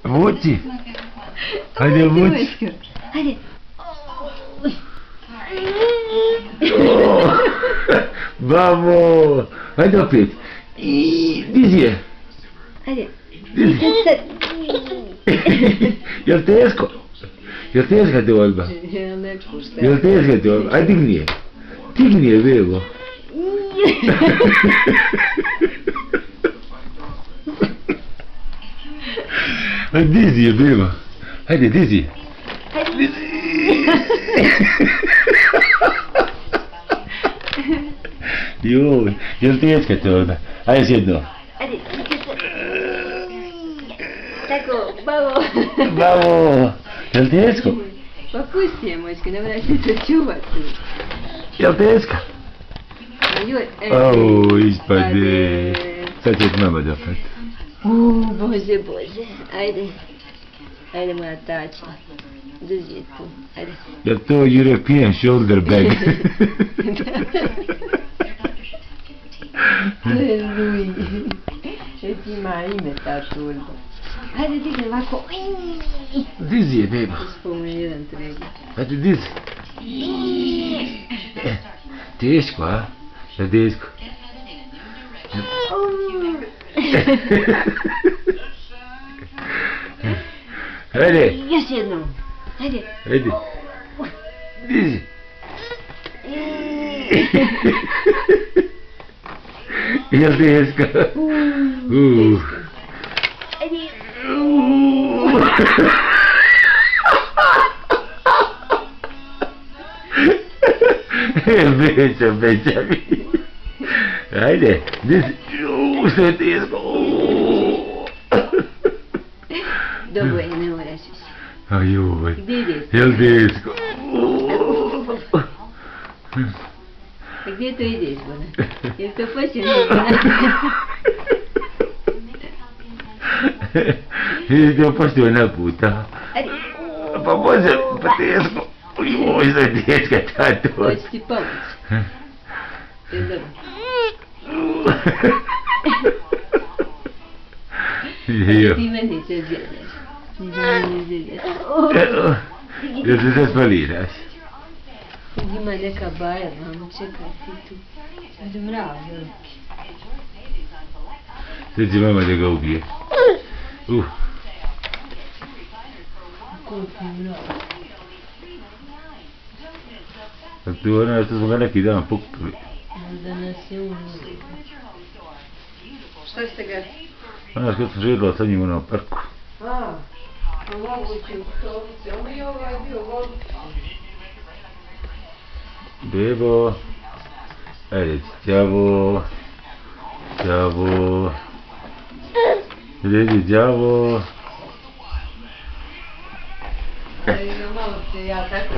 Vuci. Hajde, vuci. Hajde. Bravo. Hajde opet. Dizi je. Hajde. Dizi. Jel teško? Jel teška te odba? Ja ne puštam. Jel teška te odba? Ajde digni je. Digni je, bebo. Ajde, dizi je, bebo. Hajde, dizi. Dizi. Joj, jel teška te odba? Ajde još jedno. Ajde. Tako, bravo. Bravo. Jel teško? Pa pusti je, moćke, ne moraš se to čuvati. Jel teška? Joj, Au, ispade. Sad će ti mama dopet. Bože, bože. Ajde. Ajde, moja tačna. Drži tu. Ajde. Jel to European shoulder bag? To je Louis. Već ima ime ta turba. Ajde, digni ovako. Dizi je, beba. Spomeni jedan treći. Ajde, dizi. Teško, a? Jel teško? Ajde. Još jednom. Ajde. Ajde. Dizi. Jel teško? Ajde. Beća mi. Ajde, dizi. Što je teško. Dobro je, ne moraš više. Ajoj. Gdje ideš? Jel teško? A gdje to ideš, Bona? Jel to počeo Bona? Jesi to pošto jedna puta? Ajde. Pa može, pa teško. Oj, što je teška tato. Hoću ti pomoći. To je dobro. Ti meni se zjedaš. Jel se sad spaliraš? Ima neka baja, mamo, čekaj ti tu. Ajde mrav, veliki. Sad će mama da ga ubije. Kako ti mrav? A tu ono što smo ga neki dan pukli. Možda nas je umro. Šta ste ga? Ono što sam živjela sa njim u parku. A, moguće u stolici. On je ovaj bio voliti. Bebo. Ajde, đavo. Đavo. Redi, đavo. Malo se ja tako...